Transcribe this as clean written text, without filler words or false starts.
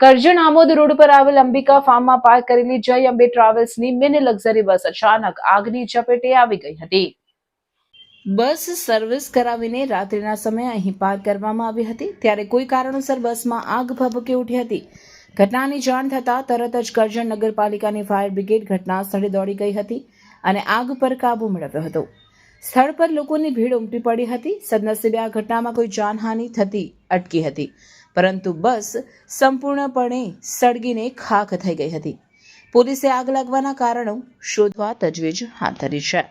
Karjan Amod road પર આવેલ Ambika ફાર્મમાં park કરેલી જય અંબે ટ્રાવેલ્સની મિની લક્ઝરી બસ અચાનક આગની ચપેટે આવી ગઈ હતી। બસ સર્વિસ કરાવીને રાત્રિના સમયે અહીં પાર્ક કરવામાં આવી હતી, ત્યારે કોઈ કારણોસર બસમાં આગ ભભૂકી ઉઠી હતી। ઘટનાની જાણ થતાં તરત જ કરજણ નગરપાલિકાની ફાયર બ્રિગેડ ઘટના સ્થળે દોડી ગઈ હતી અને આગ પર કાબુ મેળવ્યો હતો। સ્થળ પર લોકોની ભીડ ઉમટી પડી હતી। સદનસીબે આ ઘટનામાં કોઈ જાનહાનિ થતી અટકી હતી, પરંતુ બસ સંપૂર્ણપણે સળગીને ખાખ થઈ ગઈ હતી। પોલીસે આગ લાગવાના કારણો શોધવા તજવીજ હાથ ધરી છે।